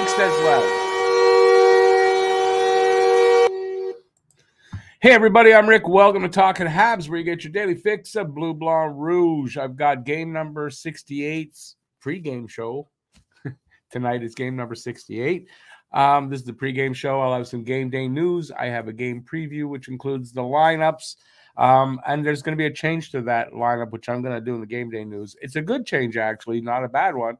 fixed as well. Hey everybody, I'm Rick. Welcome to Talking Habs, where you get your daily fix of Blue, Blanc, Rouge. I've got game number 68's pregame show. Tonight is game number 68. This is the pregame show. I'll have some game day news. I have a game preview, which includes the lineups. And there's going to be a change to that lineup, which I'm going to do in the game day news. It's a good change, actually, not a bad one.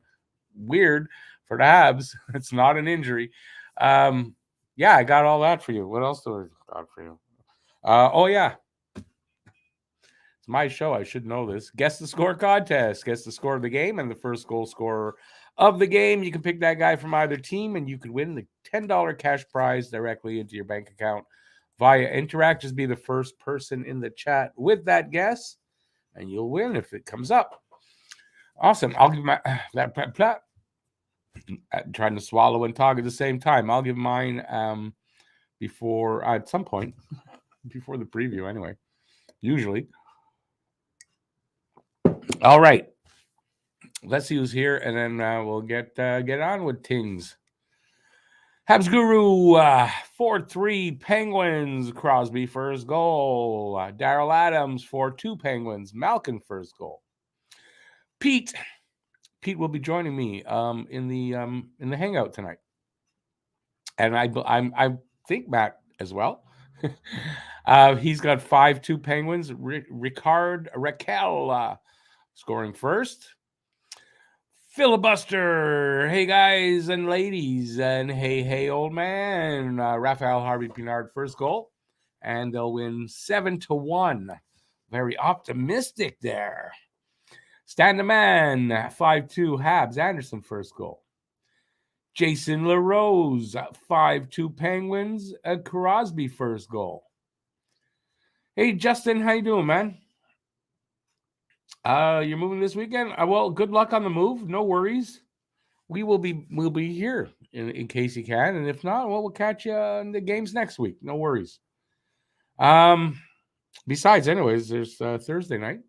Weird for the Habs. It's not an injury. Yeah, I got all that for you. What else do I got for you? Yeah. It's my show. I should know this. Guess the score contest. Guess the score of the game and the first goal scorer of the game. You can pick that guy from either team, and you could win the $10 cash prize directly into your bank account via Interact. Just be the first person in the chat with that guess, and you'll win if it comes up. Awesome. I'll give my I'm trying to swallow and talk at the same time. I'll give mine before at some point. Before the preview, anyway. Usually. All right. Let's see who's here, and then we'll get on with things. Habs Guru, 4-3 Penguins. Crosby first goal. Daryl Adams 4-2 Penguins. Malkin first goal. Pete will be joining me in the hangout tonight, and I think Matt as well. He's got 5-2 Penguins. Ricard Raquel scoring first. Filibuster. Hey, guys and ladies. And hey, old man. Raphael Harvey Pinard first goal. And they'll win 7-1. Very optimistic there. Stand the man. 5-2 Habs. Anderson first goal. Jason LaRose. 5-2 Penguins. Crosby first goal. Hey, Justin, how you doing, man? You're moving this weekend? Well, good luck on the move. No worries. We'll be here in case you can, and if not, well, we'll catch you in the games next week. No worries. Besides, anyways, there's Thursday night.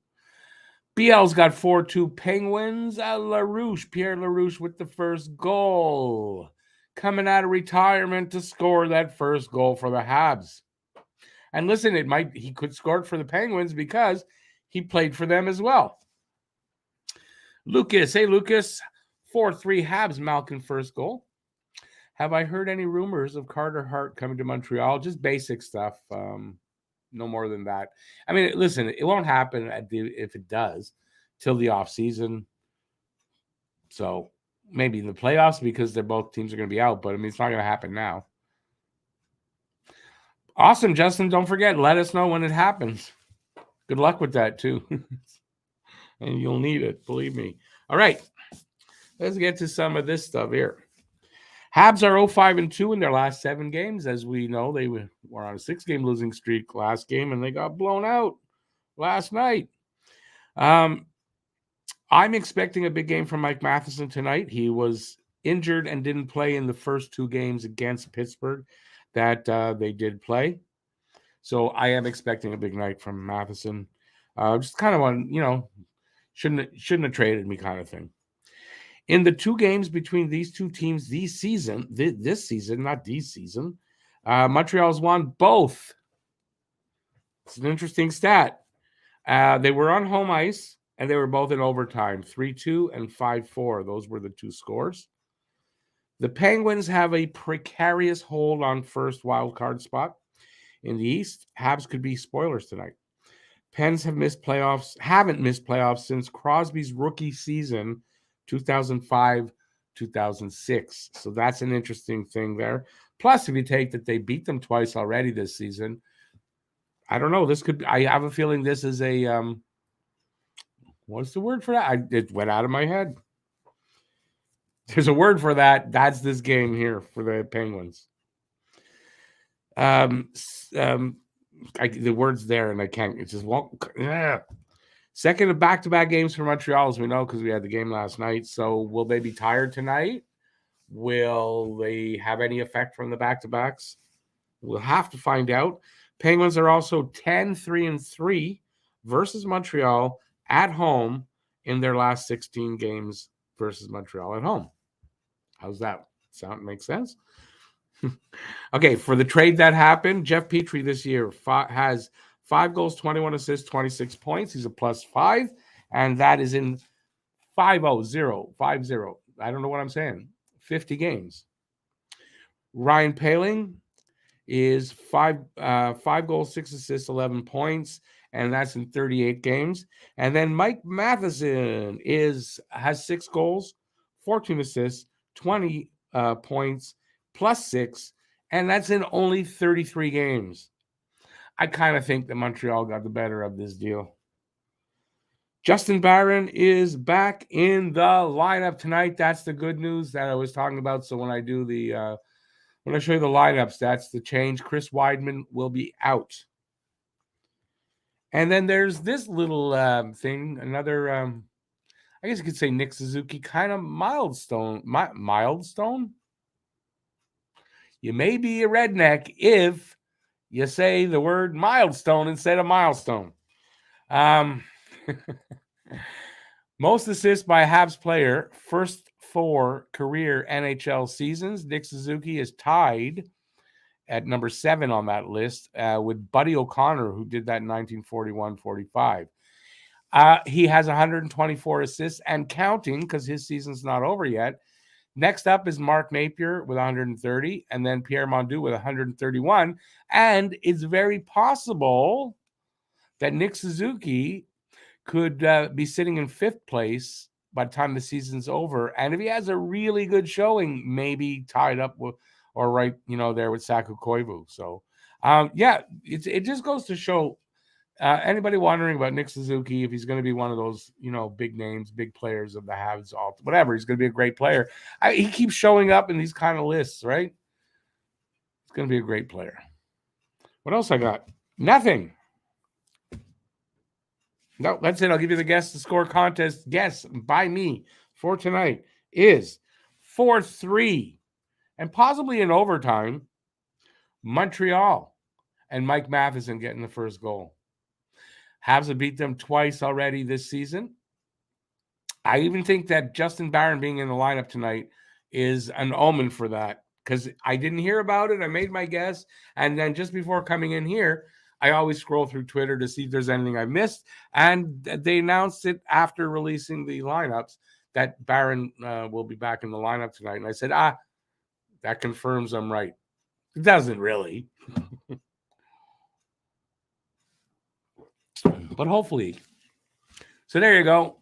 BL's got 4-2 Penguins. Pierre LaRouche with the first goal. Coming out of retirement to score that first goal for the Habs. And listen, he could score it for the Penguins because he played for them as well. Lucas, hey Lucas, 4-3 Habs, Malkin first goal. Have I heard any rumors of Carter Hart coming to Montreal? Just basic stuff, no more than that. I mean, listen, it won't happen if it does till the offseason. So maybe in the playoffs because both teams are going to be out, but I mean, it's not going to happen now. Awesome, Justin. Don't forget, let us know when it happens. Good luck with that, too. And you'll need it, believe me. All right. Let's get to some of this stuff here. Habs are 0-5-2 in their last 7 games. As we know, they were on a 6-game losing streak last game, and they got blown out last night. I'm expecting a big game from Mike Matheson tonight. He was injured and didn't play in the first 2 games against Pittsburgh that they did play. So I am expecting a big night from Matheson. Just kind of on, shouldn't have traded me kind of thing. In the 2 games between these 2 teams this season, Montreal's won both. It's an interesting stat. They were on home ice, and they were both in overtime, 3-2 and 5-4. Those were the 2 scores. The Penguins have a precarious hold on first wild card spot. In the East, Habs could be spoilers tonight. Pens haven't missed playoffs since Crosby's rookie season, 2005-2006. So that's an interesting thing there. Plus, if you take that they beat them twice already this season, I don't know. I have a feeling this is a what's the word for that? It went out of my head. There's a word for that. That's this game here for the Penguins. The word's there, and I can't. It just won't. Second of back-to-back games for Montreal, as we know, because we had the game last night. So will they be tired tonight? Will they have any effect from the back-to-backs? We'll have to find out. Penguins are also 10-3-3 versus Montreal at home in their last 16 games versus Montreal at home. How's that? Sound makes sense? Okay, for the trade that happened, Jeff Petrie this year has 5 goals, 21 assists, 26 points. He's a +5, and that is in 5-0. I don't know what I'm saying. 50 games. Ryan Poehling is 5 goals, 6 assists, 11 points, and that's in 38 games. And then Mike Matheson has 6 goals, 14 assists, 20 points, +6, and that's in only 33 games. I kind of think that Montreal got the better of this deal. Justin Barron is back in the lineup tonight. That's the good news that I was talking about. So when I do when I show you the lineups, that's the change. Chris Weidman will be out. And then there's this little thing, another, I guess you could say Nick Suzuki, kind of milestone. Milestone? You may be a redneck if you say the word milestone instead of milestone. Most assists by a Habs player, first 4 career NHL seasons. Nick Suzuki is tied at number 7 on that list with Buddy O'Connor, who did that in 1941-45. He has 124 assists and counting because his season's not over yet. Next up is Mark Napier with 130, and then Pierre Mondu with 131. And it's very possible that Nick Suzuki could be sitting in 5th place by the time the season's over. And if he has a really good showing, maybe tied up with or right, there with Saku Koivu. So, it just goes to show anybody wondering about Nick Suzuki, if he's going to be one of those, big names, big players of the Habs, whatever, he's going to be a great player. He keeps showing up in these kind of lists, right? He's going to be a great player. What else I got? Nothing. No, that's it. I'll give you the guess. The score contest guess by me for tonight is 4-3. And possibly in overtime, Montreal and Mike Matheson getting the first goal. Habs have beat them twice already this season. I even think that Justin Barron being in the lineup tonight is an omen for that, because I didn't hear about it. I made my guess. And then just before coming in here, I always scroll through Twitter to see if there's anything I missed. And they announced it after releasing the lineups that Barron will be back in the lineup tonight. And I said, that confirms I'm right. It doesn't really. But hopefully. So there you go.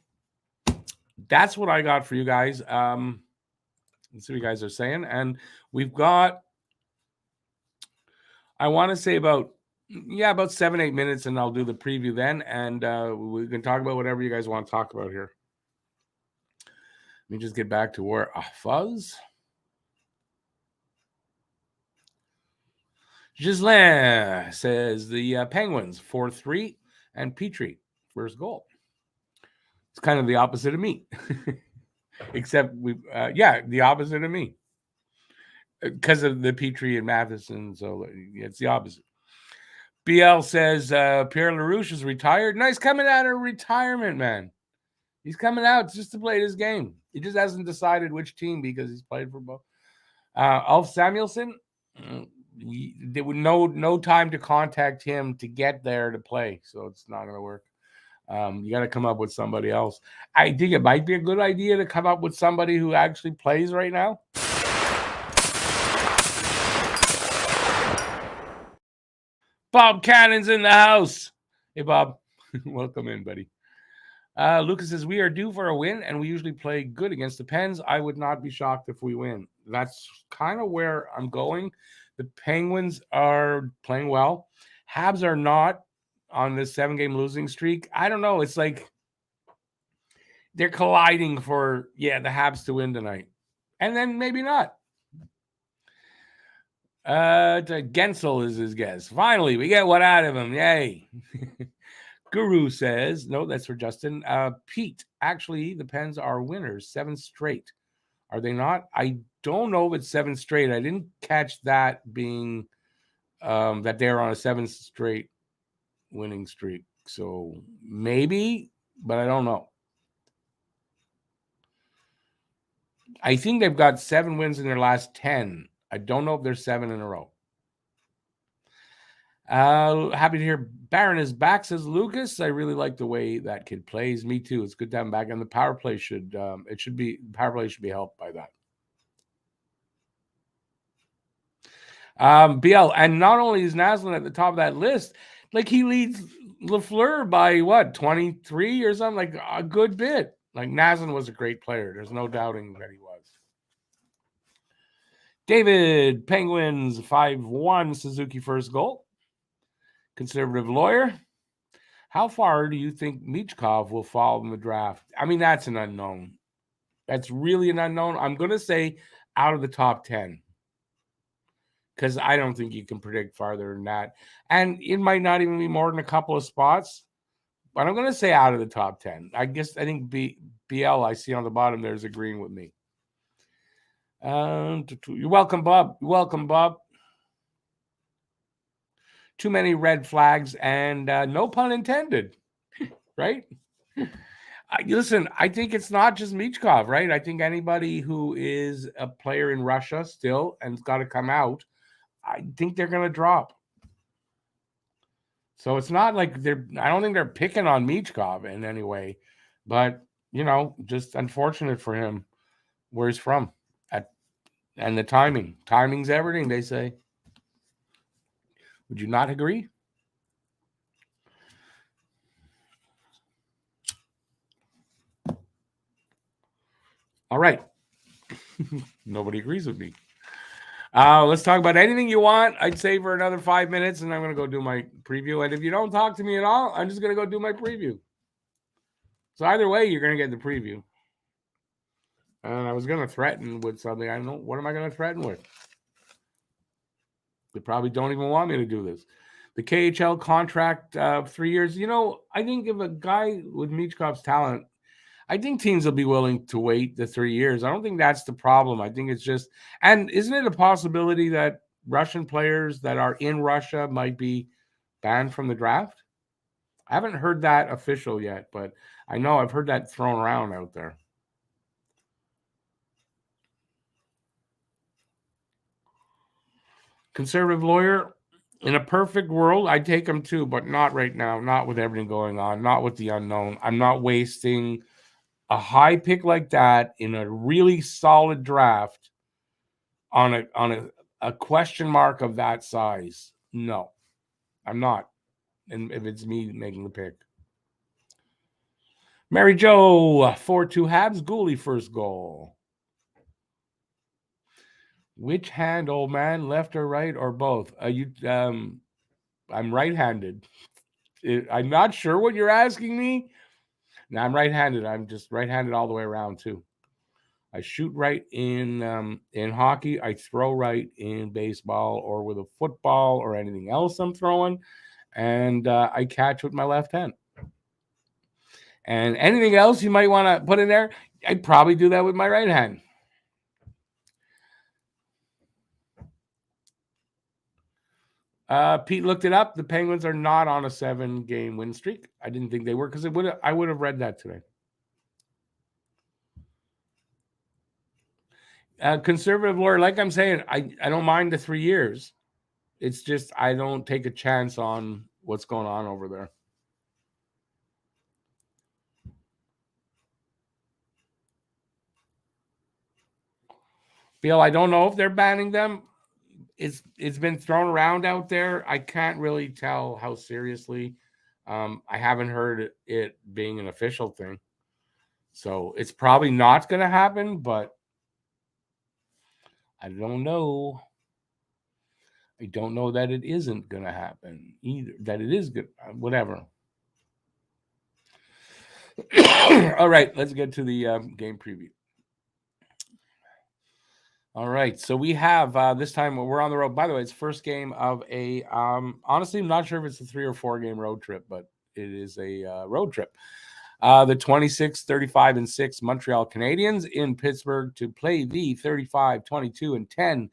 That's what I got for you guys. Let's see what you guys are saying. And we've got, I want to say about 7-8 minutes, and I'll do the preview then. And we can talk about whatever you guys want to talk about here. Let me just get back to where Fuzz. Gislain says the Penguins 4-3 and Petrie first goal. It's kind of the opposite of me, except the opposite of me because of the Petrie and Matheson. So it's the opposite. BL says Pierre LaRouche is retired. No, he's coming out of retirement, man. He's coming out just to play this game. He just hasn't decided which team because he's played for both. Ulf Samuelsson, there was no time to contact him to get there to play, so it's not going to work. You got to come up with somebody else. I think it might be a good idea to come up with somebody who actually plays right now. Bob Cannon's in the house. Hey, Bob. Welcome in, buddy. Lucas says, we are due for a win, and we usually play good against the Pens. I would not be shocked if we win. That's kind of where I'm going. The Penguins are playing well. Habs are not on this 7-game losing streak. I don't know. It's like they're colliding for, the Habs to win tonight. And then maybe not. Gensel is his guess. Finally, we get one out of him. Yay. Guru says, no, that's for Justin. Pete, actually, the Pens are winners. 7 straight. Are they not? I don't know if it's 7 straight. I didn't catch that being that they're on a 7 straight winning streak. So maybe, but I don't know. I think they've got 7 wins in their last 10. I don't know if there's 7 in a row. Happy to hear Barron is back, says Lucas. I really like the way that kid plays. Me too. It's good to have him back, and the power play should be helped by that. BL, and not only is Naslund at the top of that list, like he leads Lafleur by what, 23 or something, like a good bit. Like Naslund was a great player. There's no doubting that he was. David, Penguins 5-1, Suzuki first goal. Conservative lawyer. How far do you think Michkov will fall in the draft? I mean, that's an unknown. That's really an unknown. I'm going to say out of the top 10. Because I don't think you can predict farther than that. And it might not even be more than a couple of spots. But I'm going to say out of the top 10. I think BL I see on the bottom there is agreeing with me. You're welcome, Bob. Welcome, Bob. Too many red flags and no pun intended, right? Listen, I think it's not just Michkov, right? I think anybody who is a player in Russia still and's got to come out, I think they're going to drop. So it's not like I don't think they're picking on Michkov in any way, but, just unfortunate for him where he's from and the timing. Timing's everything, they say. Would you not agree? All right. Nobody agrees with me. Let's talk about anything you want. I'd say for another 5 minutes, and I'm going to go do my preview. And if you don't talk to me at all, I'm just going to go do my preview. So either way, you're going to get the preview. And I was going to threaten with something. I don't know. What am I going to threaten with? They probably don't even want me to do this. The KHL contract, 3 years. I think if a guy with Michkov's talent, I think teams will be willing to wait the 3 years. I don't think that's the problem. I think it's just, and isn't it a possibility that Russian players that are in Russia might be banned from the draft? I haven't heard that official yet, but I know I've heard that thrown around out there. Conservative lawyer, in a perfect world, I'd take him too, but not right now, not with everything going on, not with the unknown. I'm not wasting a high pick like that in a really solid draft on a question mark of that size. No, I'm not. And if it's me making the pick. Mary Jo, 4-2 Habs, Gooley first goal. Which hand, old man, left or right or both? I'm right-handed. I'm not sure what you're asking me. No, I'm right-handed. I'm just right-handed all the way around too. I shoot right in hockey. I throw right in baseball or with a football or anything else I'm throwing. And I catch with my left hand. And anything else you might want to put in there, I'd probably do that with my right hand. Pete looked it up. The Penguins are not on a 7-game win streak. I didn't think they were because I would have read that today. Conservative lawyer, like I'm saying, I don't mind the 3 years. It's just I don't take a chance on what's going on over there. Bill, I don't know if they're banning them. It's been thrown around out there. I can't really tell how seriously. I haven't heard it being an official thing. So it's probably not going to happen, but I don't know. I don't know that it isn't going to happen either. That it is good. Whatever. All right, let's get to the game preview. All right, so we have this time we're on the road. By the way, it's first game of a honestly, I'm not sure if it's a 3 or 4 game road trip, but it is a road trip. The 26, 35, and 6 Montreal Canadiens in Pittsburgh to play the 35, 22, and 10,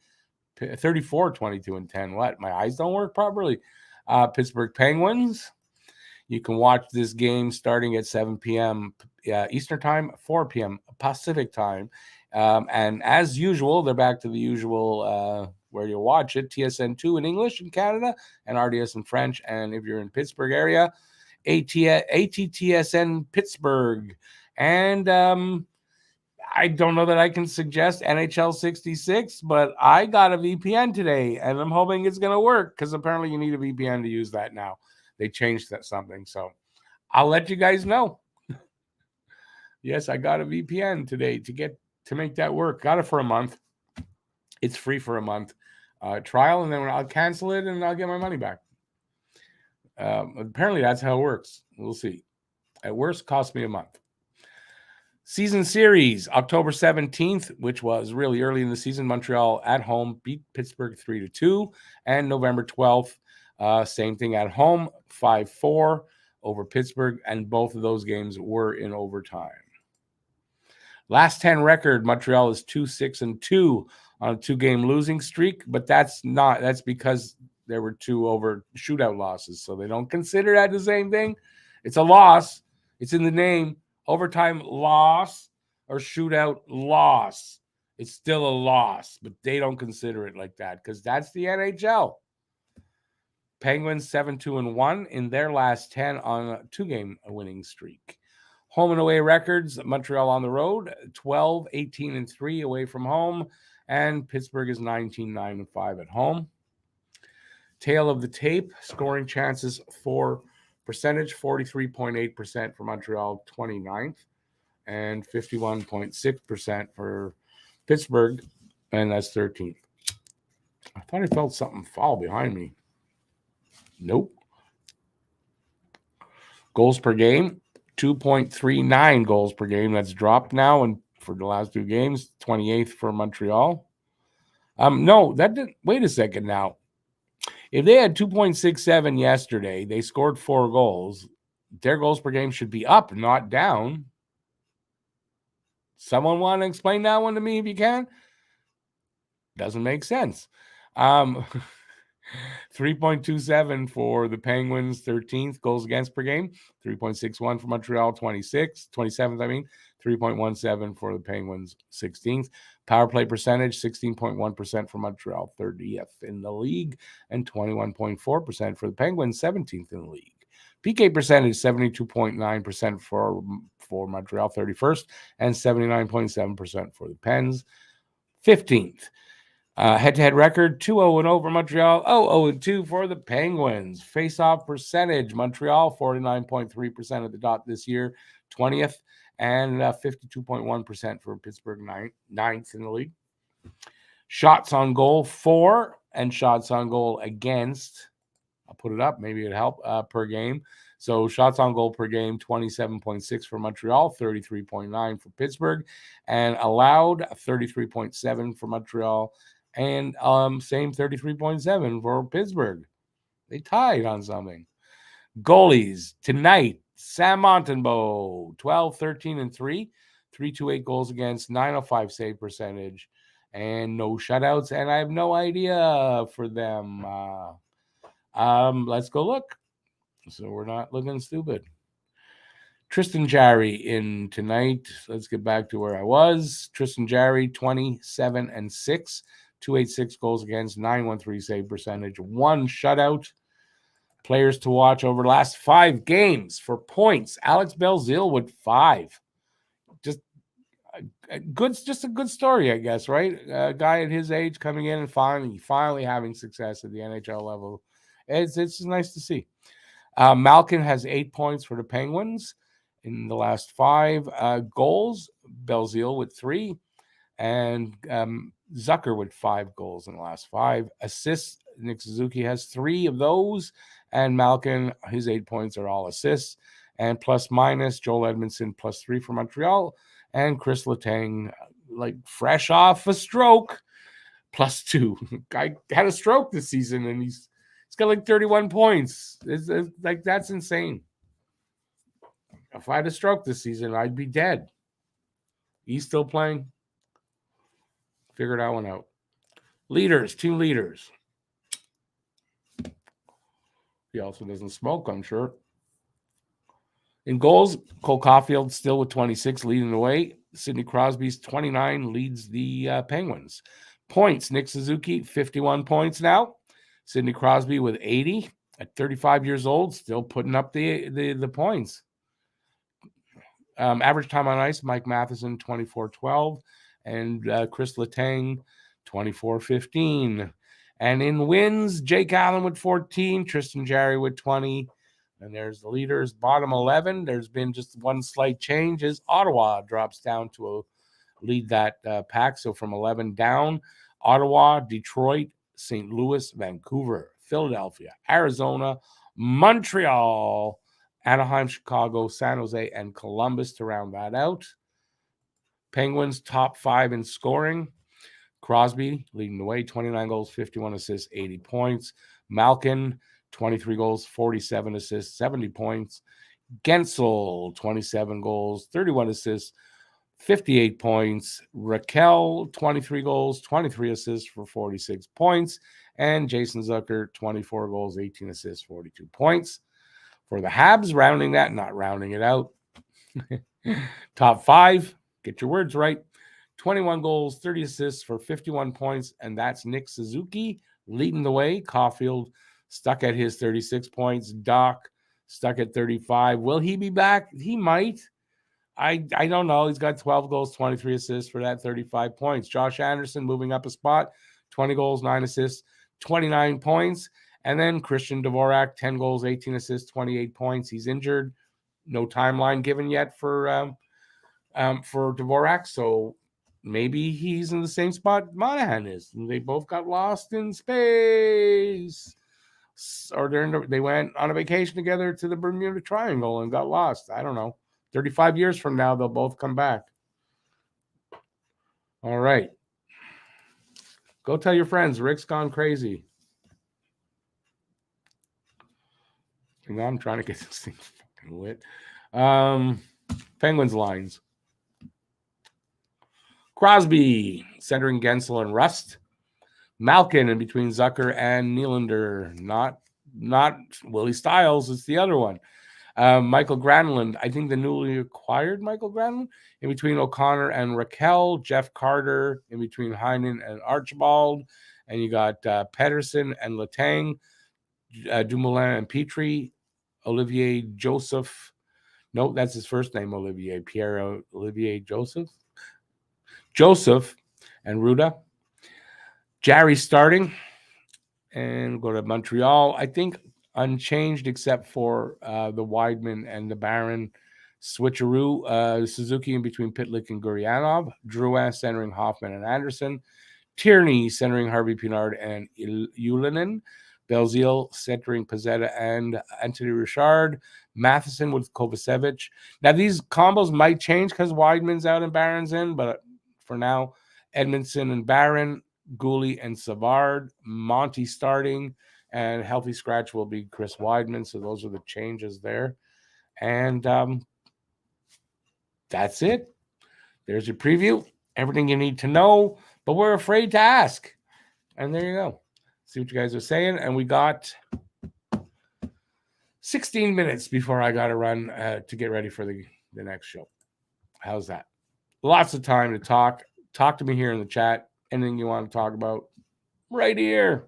34, 22, and 10. What? My eyes don't work properly. Pittsburgh Penguins. You can watch this game starting at 7 p.m. Eastern Time, 4 p.m. Pacific Time. And as usual, they're back to the usual where you watch it, TSN2 in English in Canada and RDS in French. And if you're in Pittsburgh area, ATTSN Pittsburgh. And I don't know that I can suggest NHL 66, but I got a VPN today, and I'm hoping it's going to work because apparently you need a VPN to use that now. They changed that something, so I'll let you guys know. Yes, I got a VPN today to make that work. Got it for a month. It's free for a month trial, and then I'll cancel it and I'll get my money back. Apparently that's how it works. We'll see. At worst, cost me a month. Season series, October 17th, which was really early in the season. Montreal at home beat Pittsburgh 3-2. And November 12th, same thing at home, 5-4 over Pittsburgh. And both of those games were in overtime. Last 10 record, Montreal is 2-6-2 on a 2-game losing streak. But that's because there were 2 over shootout losses. So they don't consider that the same thing. It's a loss. It's in the name. Overtime loss or shootout loss. It's still a loss, but they don't consider it like that because that's the NHL. Penguins 7-2-1 in their last 10 on a 2-game winning streak. Home and away records, Montreal on the road, 12-18-3 away from home, and Pittsburgh is 19-9-5 at home. Tail of the tape, scoring chances for percentage, 43.8% for Montreal, 29th, and 51.6% for Pittsburgh, and that's 13th. I thought I felt something fall behind me. Nope. Goals per game, 2.39 goals per game. That's dropped now, and for the last 2 games, 28th for Montreal. No, that didn't. Wait a second now. If they had 2.67 yesterday, they scored 4 goals. Their goals per game should be up, not down. Someone want to explain that one to me if you can? Doesn't make sense. 3.27 for the Penguins, 13th goals against per game. 3.61 for Montreal, 27th, 3.17 for the Penguins, 16th. Power play percentage, 16.1% for Montreal, 30th in the league, and 21.4% for the Penguins, 17th in the league. PK percentage, 72.9% for Montreal, 31st, and 79.7% for the Pens, 15th. Head-to-head record, 2-0 over Montreal, 0-2 for the Penguins. Face-off percentage, Montreal, 49.3% at the dot this year, 20th, and 52.1% for Pittsburgh, 9th in the league. Shots on goal, 4, and shots on goal against, I'll put it up, maybe it'll help, per game. So shots on goal per game, 27.6 for Montreal, 33.9 for Pittsburgh, and allowed 33.7 for Montreal, and same 33.7 for Pittsburgh. They tied on something. Goalies tonight, Sam Montembeault, 12-13-3, 328 goals against, 905 save percentage, and no shutouts. And I have no idea for them. Let's go look. So we're not looking stupid. Tristan Jarry in tonight. Let's get back to where I was. Tristan Jarry, 27-6, 286 goals against, 913 save percentage, 1 shutout. Players to watch over the last 5 games for points. Alex Belzile with 5. Just a good story, I guess, right? A guy at his age coming in and finally having success at the NHL level. It's nice to see. Malkin has 8 points for the Penguins in the last 5 goals. Belzile with 3, and Zucker with 5 goals in the last 5 assists. Nick Suzuki has 3 of those, and Malkin, his 8 points are all assists. And plus minus, Joel Edmondson plus 3 for Montreal, and Chris Letang, like fresh off a stroke, plus 2. Guy had a stroke this season, and he's got like 31 points. It's like, that's insane. If I had a stroke this season, I'd be dead. He's still playing. Figure that one out. Leaders, 2 leaders. He also doesn't smoke, I'm sure. In goals, Cole Caulfield still with 26, leading the way. Sidney Crosby's 29 leads the Penguins. Points, Nick Suzuki, 51 points now. Sidney Crosby with 80 at 35 years old, still putting up the points. Average time on ice, Mike Matheson, 24-12. And Chris Letang, 24-15. And in wins, Jake Allen with 14, Tristan Jarry with 20. And there's the leaders. Bottom 11, there's been just one slight change, is Ottawa drops down to lead that pack. So from 11 down, Ottawa, Detroit, St. Louis, Vancouver, Philadelphia, Arizona, Montreal, Anaheim, Chicago, San Jose, and Columbus to round that out. Penguins top 5 in scoring. Crosby leading the way, 29 goals, 51 assists, 80 points. Malkin, 23 goals, 47 assists, 70 points. Gensel, 27 goals, 31 assists, 58 points. Raquel, 23 goals, 23 assists for 46 points. And Jason Zucker, 24 goals, 18 assists, 42 points. For the Habs, rounding that, not rounding it out. Top 5, get your words right. 21 goals, 30 assists for 51 points, and that's Nick Suzuki leading the way. Caulfield stuck at his 36 points. Doc stuck at 35. Will he be back? He might. I don't know. He's got 12 goals, 23 assists for that 35 points. Josh Anderson moving up a spot, 20 goals, 9 assists, 29 points. And then Christian Dvorak, 10 goals, 18 assists, 28 points. He's injured. No timeline given yet for Dvorak. So maybe he's in the same spot Monahan is. They both got lost in space. Or they went on a vacation together to the Bermuda Triangle and got lost. I don't know. 35 years from now, they'll both come back. All right. Go tell your friends. Rick's gone crazy. Hang on, I'm trying to get this thing fucking lit. Penguins lines. Crosby, centering Gensel and Rust. Malkin in between Zucker and Nylander. Not Willie Stiles, it's the other one. Michael Granlund, I think the newly acquired Michael Granlund, in between O'Connor and Raquel. Jeff Carter in between Heinen and Archibald. And you got Pedersen and Letang, Dumoulin and Petrie, Olivier Joseph. No, that's his first name, Olivier. Pierre Olivier Joseph. Joseph and Ruda. Jarry starting. And go to Montreal. I think unchanged except for the Weidman and the Barron switcheroo. Suzuki in between Pitlick and Guryanov. Drouin centering Hoffman and Anderson. Tierney centering Harvey Pinard and Ylönen. Belzile centering Pezzetta and Anthony Richard. Matheson with Kovacevic. Now, these combos might change because Weidman's out and Barron's in, but for now, Edmondson and Barron, Gooley and Savard, Monty starting, and healthy scratch will be Chris Weidman. So those are the changes there. And that's it. There's your preview. Everything you need to know, but we're afraid to ask. And there you go. See what you guys are saying. And we got 16 minutes before I got to run to get ready for the next show. How's that? Lots of time to talk. Talk to me here in the chat. Anything you want to talk about right here.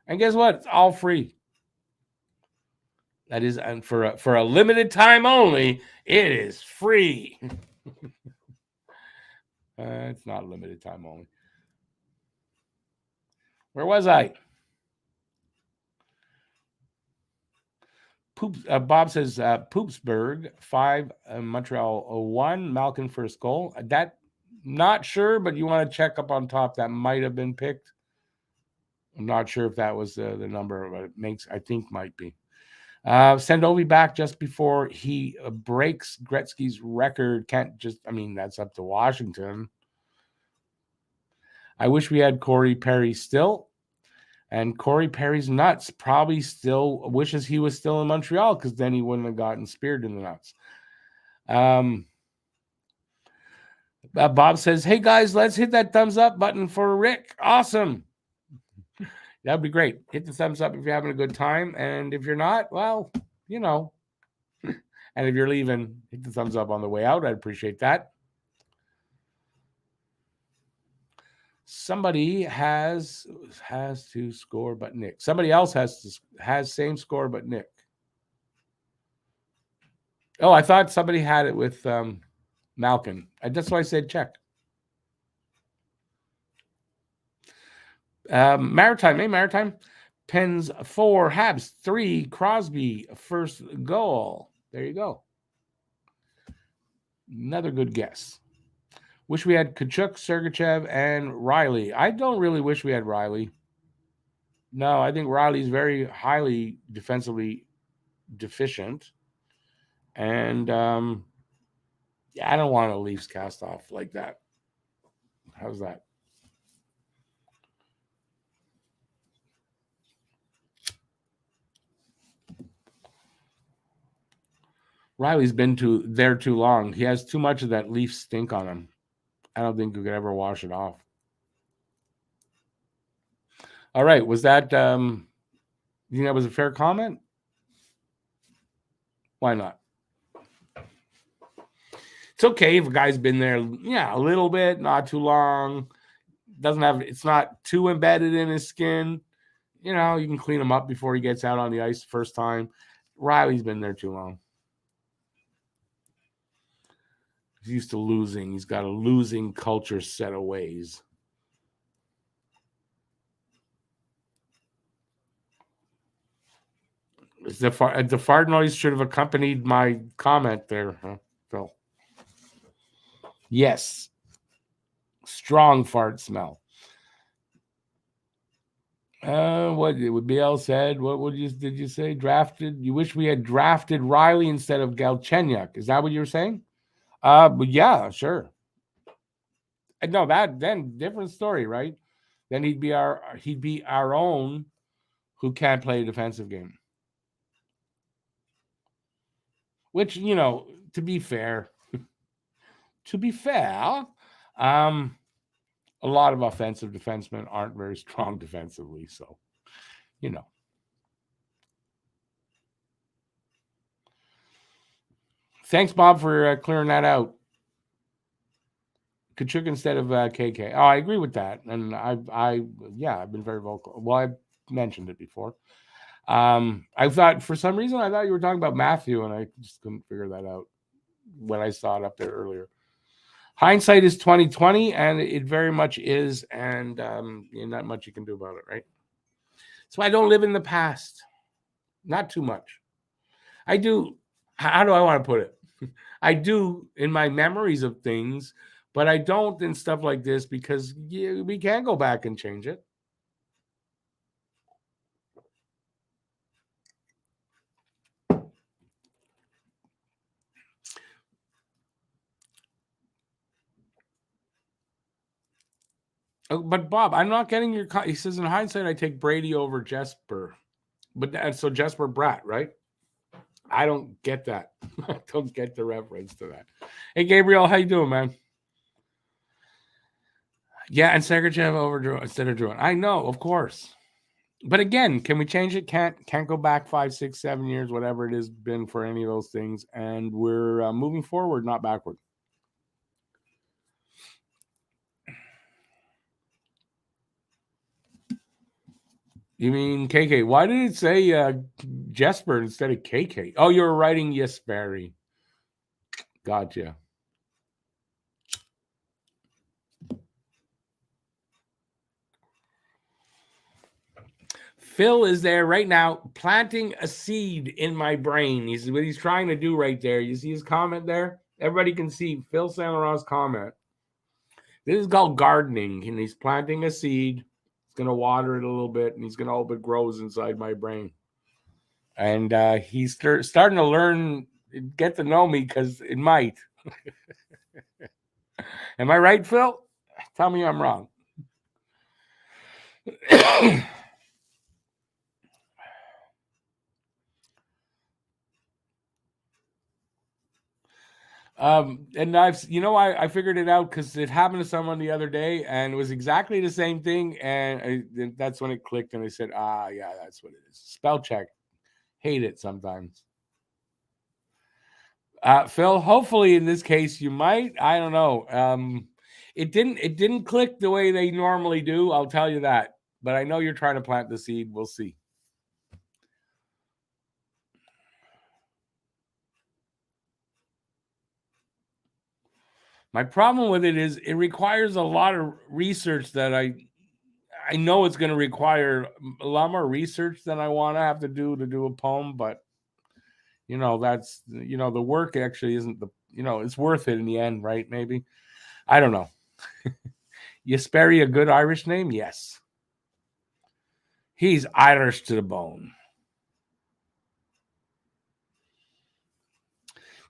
And guess what? It's all free. That is, and for a limited time only, it is free. It's not a limited time only. Where was I? Bob says Poopsburg 5, Montreal 1. Malkin first goal. That not sure, but you want to check up on top. That might have been picked. I'm not sure if that was the number, but I think might be. Send Ovi back just before he breaks Gretzky's record. That's up to Washington. I wish we had Corey Perry still. And Corey Perry's nuts probably still wishes he was still in Montreal because then he wouldn't have gotten speared in the nuts. Bob says, hey, guys, let's hit that thumbs up button for Rick. Awesome. That'd be great. Hit the thumbs up if you're having a good time. And if you're not, well, you know. And if you're leaving, hit the thumbs up on the way out. I'd appreciate that. Somebody has to score, but Nick. Somebody else has same score, but Nick. Oh, I thought somebody had it with Malkin. That's why I said check. Maritime, Maritime. Pens 4, Habs 3, Crosby first goal. There you go. Another good guess. Wish we had Kachuk, Sergachev, and Riley. I don't really wish we had Riley. No, I think Riley's very highly defensively deficient. And yeah, I don't want a Leafs cast off like that. How's that? Riley's been there too long. He has too much of that Leaf stink on him. I don't think we could ever wash it off. All right. Was that you think that was a fair comment? Why not? It's okay if a guy's been there, a little bit, not too long. It's not too embedded in his skin. You can clean him up before he gets out on the ice the first time. Riley's been there too long. He's used to losing. He's got a losing culture set of ways. The fart noise should have accompanied my comment there, huh, Phil? Yes. Strong fart smell. What BL said? What did you say? Drafted? You wish we had drafted Riley instead of Galchenyuk. Is that what you were saying? But yeah, sure. No, that then different story, right? Then he'd be our own who can't play a defensive game. Which, to be fair, a lot of offensive defensemen aren't very strong defensively. So, Thanks, Bob, for clearing that out. Kachuk instead of KK. Oh, I agree with that. And I've been very vocal. Well, I mentioned it before. I thought, for some reason, you were talking about Matthew, and I just couldn't figure that out when I saw it up there earlier. Hindsight is 20/20, and it very much is, and not much you can do about it, right? So I don't live in the past. Not too much. I do. How do I want to put it? I do in my memories of things, but I don't in stuff like this because we can go back and change it. But Bob, I'm not getting your. He says in hindsight, I take Brady over Jesper, but so Jesper Bratt, right? I don't get that. I don't get the reference to that. Hey, Gabriel, how you doing, man? Yeah, and Sergachev over Drew instead of Drew. I know, of course. But again, can we change it? Can't go back 5, 6, 7 years, whatever it has been for any of those things. And we're moving forward, not backward. You mean KK? Why did it say Jesper instead of KK? Oh, you were writing Jesperi. Gotcha. Phil is there right now planting a seed in my brain. He's what he's trying to do right there. You see his comment there? Everybody can see Phil Saint Laurent's comment. This is called gardening, and he's planting a seed. He's going to water it a little bit, and he's going to hope it grows inside my brain. And he's starting to learn, get to know me because it might. Am I right, Phil? Tell me I'm wrong. And I figured it out because it happened to someone the other day, and it was exactly the same thing. And that's when it clicked, and I said, yeah, that's what it is. Spell check. Hate it sometimes. Phil, hopefully in this case you might. I don't know. It didn't click the way they normally do, I'll tell you that. But I know you're trying to plant the seed. We'll see. My problem with it is it requires a lot of research that I know it's going to require a lot more research than I want to have to do a poem, but that's the work actually isn't it's worth it in the end, right? Maybe. I don't know. You Sperry a good Irish name? Yes. He's Irish to the bone.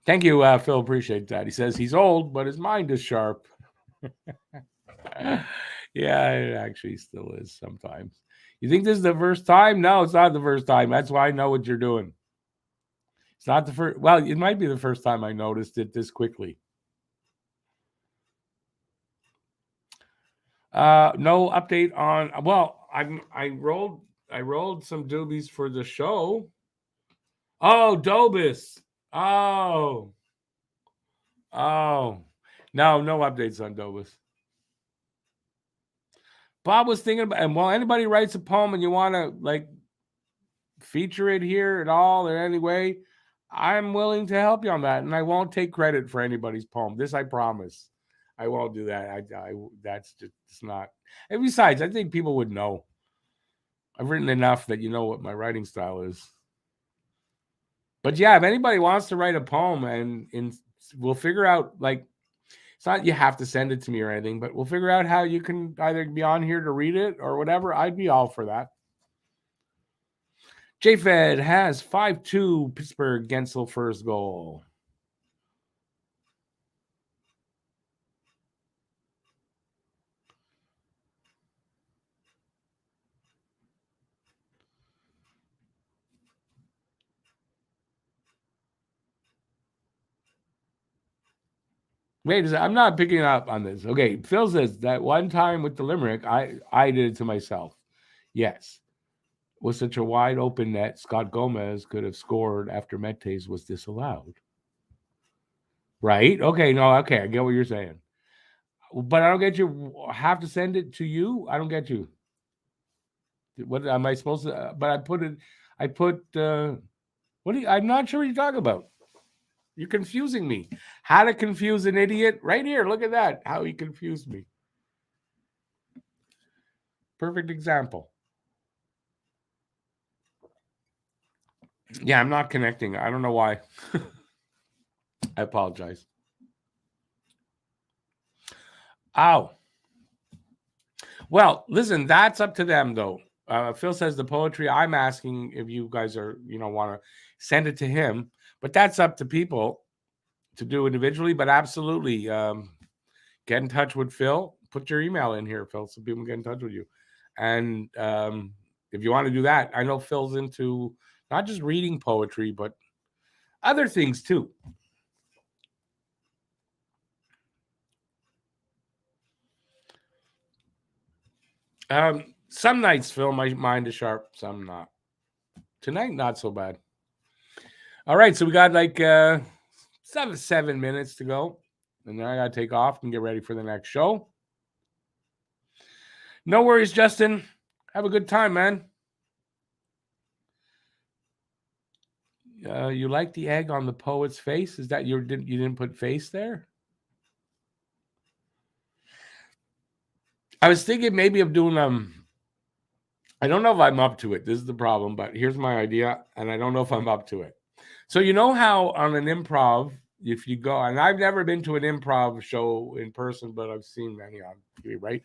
Thank you, Phil. Appreciate that. He says he's old, but his mind is sharp. Yeah, it actually still is sometimes. You think this is the first time? No, it's not the first time. That's why I know what you're doing. It's not the first. Well, it might be the first time I noticed it this quickly. No update on. Well, I rolled some doobies for the show. Oh, Dobis. Oh. No updates on Dobis. Bob was thinking about, and while anybody writes a poem and you want to feature it here at all in any way, I'm willing to help you on that, and I won't take credit for anybody's poem. This I promise. I won't do that. That's just it's not. And besides, I think people would know. I've written enough that you know what my writing style is. But yeah, if anybody wants to write a poem, and we'll figure out it's not you have to send it to me or anything, but we'll figure out how you can either be on here to read it or whatever. I'd be all for that. J-Fed has 5-2 Pittsburgh Gensel first goal. Wait a second. I'm not picking up on this. Okay, Phil says that one time with the Limerick, I did it to myself. Yes. Was such a wide open net, Scott Gomez could have scored after Metes was disallowed. Right? Okay, no, okay, I get what you're saying. But I don't get you. Have to send it to you? I don't get you. What am I supposed to? But I put. I'm not sure what you're talking about. You're confusing me. How to confuse an idiot? Right here. Look at that. How he confused me. Perfect example. Yeah, I'm not connecting. I don't know why. I apologize. Ow. Well, listen, that's up to them, though. Phil says the poetry. I'm asking if you guys are, want to send it to him, but that's up to people to do individually. But absolutely, get in touch with Phil. Put your email in here, Phil, so people can get in touch with you. And if you want to do that, I know Phil's into not just reading poetry, but other things too. Some nights, Phil, my mind is sharp. Some not. Tonight, not so bad. All right, so we got 7 minutes to go, and then I gotta take off and get ready for the next show. No worries, Justin. Have a good time, man. You like the egg on the poet's face? Is that you didn't put face there? I was thinking maybe of doing I don't know if I'm up to it. This is the problem, but here's my idea, and I don't know if I'm up to it. So you know how on an improv, if you go, and I've never been to an improv show in person, but I've seen many on TV, right?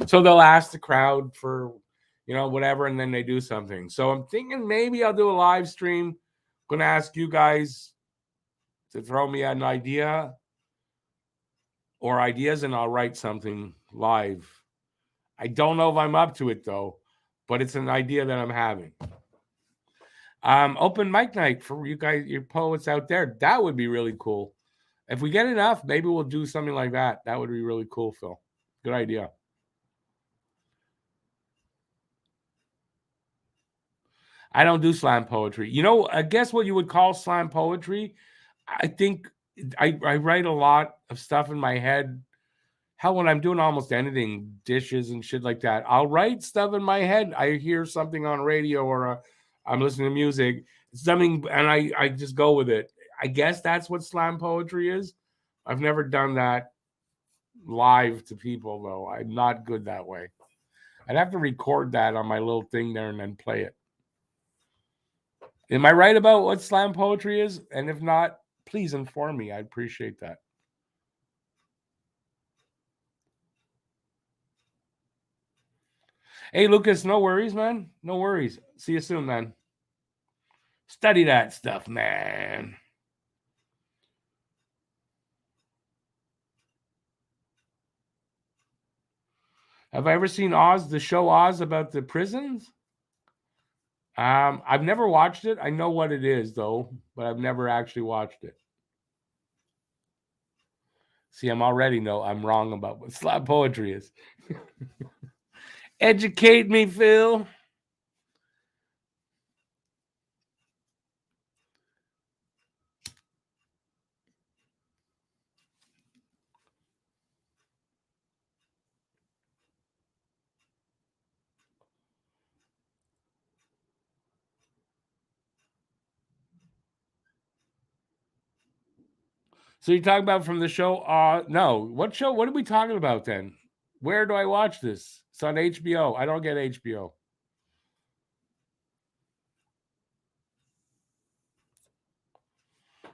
So they'll ask the crowd for, whatever, and then they do something. So I'm thinking maybe I'll do a live stream. I'm going to ask you guys to throw me an idea or ideas, and I'll write something live. I don't know if I'm up to it, though, but it's an idea that I'm having. Open mic night for you guys, your poets out there. That would be really cool. If we get enough, maybe we'll do something like that. That would be really cool, Phil. Good idea. I don't do slam poetry. I guess what you would call slam poetry, I think I write a lot of stuff in my head Hell, when I'm doing almost anything, dishes and shit like that, I'll write stuff in my head. I hear something on radio or I'm listening to music, something, and I just go with it. I guess that's what slam poetry is. I've never done that live to people, though. I'm not good that way. I'd have to record that on my little thing there and then play it. Am I right about what slam poetry is? And if not, please inform me. I'd appreciate that. Hey, Lucas, no worries, man. No worries. See you soon, man. Study that stuff, man. Have I ever seen Oz, the show Oz about the prisons? I've never watched it. I know what it is, though, but I've never actually watched it. See, I'm wrong about what slam poetry is. Educate me, Phil. So you're talking about from the show? No. What show? What are we talking about then? Where do I watch this? It's on HBO. I don't get HBO.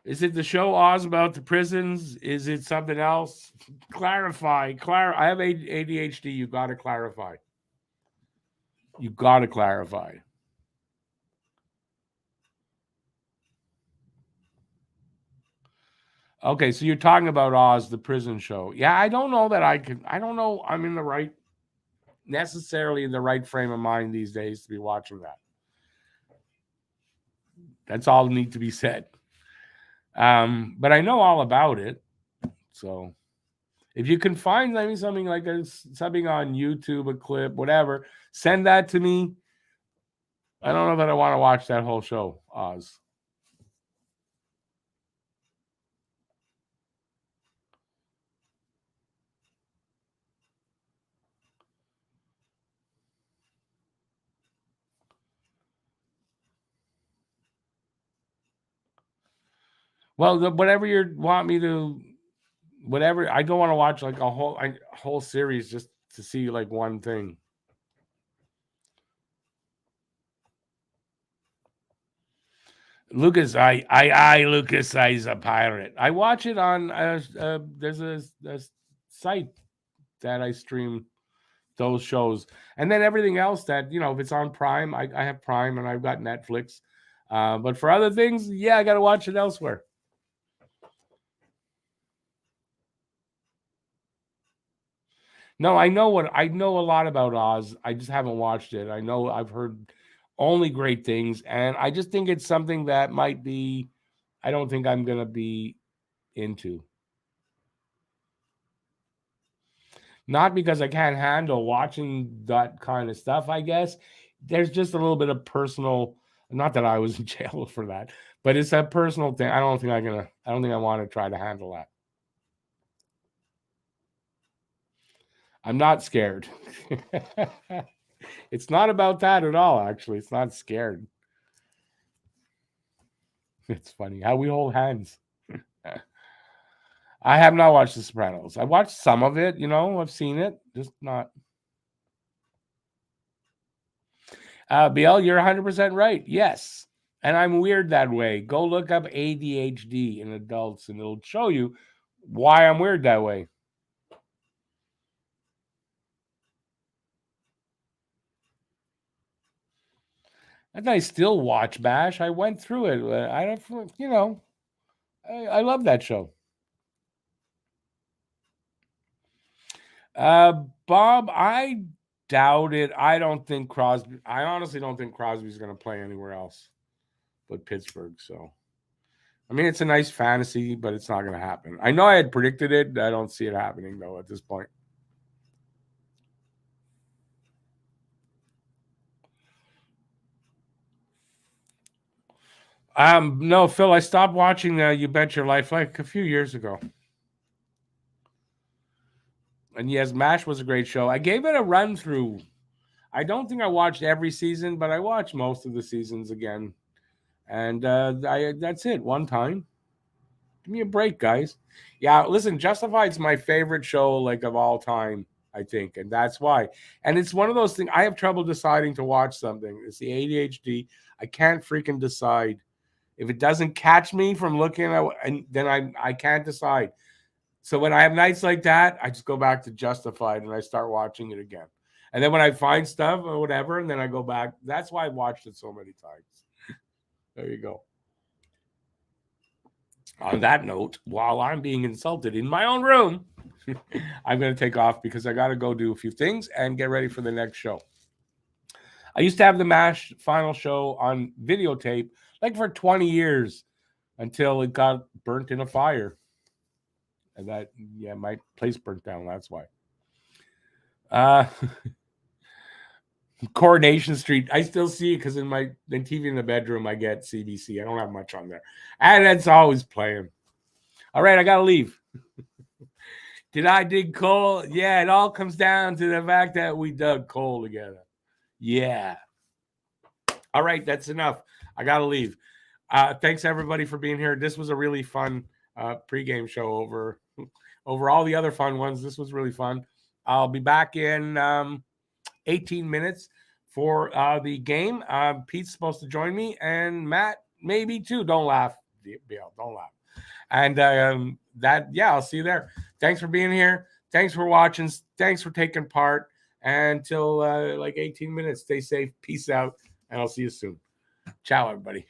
Is it the show Oz about the prisons? Is it something else? Clarify. I have ADHD. You got to clarify. You got to clarify. Okay, so you're talking about Oz, the prison show. Yeah, I don't know that I don't know I'm necessarily in the right frame of mind these days to be watching that. That's all need to be said. But I know all about it. So if you can find maybe something like this, something on YouTube, a clip, whatever, send that to me. I don't know that I want to watch that whole show, Oz. Well, whatever you want me to, whatever, I don't want to watch like a whole series just to see like one thing. Lucas, Lucas, I's a pirate. I watch it on. There's a site that I stream those shows, and then everything else that if it's on Prime, I have Prime and I've got Netflix. But for other things, yeah, I got to watch it elsewhere. No, I know a lot about Oz. I just haven't watched it. I know I've heard only great things, and I just think it's something that might be. I don't think I'm gonna be into. Not because I can't handle watching that kind of stuff, I guess. There's just a little bit of personal, not that I was in jail for that, but it's a personal thing. I don't think I want to try to handle that. I'm not scared. It's not about that at all, actually. It's not scared. It's funny how we hold hands. I have not watched The Sopranos. I watched some of it, I've seen it, just not. BL, you're 100% right. Yes. And I'm weird that way. Go look up ADHD in adults and it'll show you why I'm weird that way. And I still watch MASH. I went through it. I don't, I love that show. Bob, I doubt it. I honestly don't think Crosby's going to play anywhere else but Pittsburgh. So, I mean, it's a nice fantasy, but it's not going to happen. I know I had predicted it. I don't see it happening, though, at this point. No, Phil, I stopped watching You Bet Your Life like a few years ago. And yes, MASH was a great show. I gave it a run through. I don't think I watched every season, but I watched most of the seasons again. And that's it. One time. Give me a break, guys. Yeah, listen, Justified's my favorite show, like, of all time, I think. And that's why. And it's one of those things, I have trouble deciding to watch something. It's the ADHD. I can't freaking decide. If it doesn't catch me from looking at it, and then I can't decide. So when I have nights like that, I just go back to Justified and I start watching it again. And then when I find stuff or whatever, and then I go back. That's why I've watched it so many times. There you go. On that note, while I'm being insulted in my own room, I'm going to take off because I got to go do a few things and get ready for the next show. I used to have the MASH final show on videotape like for 20 years until it got burnt in a fire. And that, yeah, my place burnt down. That's why. Coronation Street. I still see it because in my TV in the bedroom, I get CBC. I don't have much on there. And it's always playing. All right, I got to leave. Did I dig coal? Yeah, it all comes down to the fact that we dug coal together. Yeah. All right, that's enough. I got to leave. Thanks, everybody, for being here. This was a really fun pregame show over all the other fun ones. This was really fun. I'll be back in 18 minutes for the game. Pete's supposed to join me, and Matt maybe too. Don't laugh, Bill. Don't laugh. And I'll see you there. Thanks for being here. Thanks for watching. Thanks for taking part. And until like 18 minutes, stay safe. Peace out, and I'll see you soon. Ciao, everybody.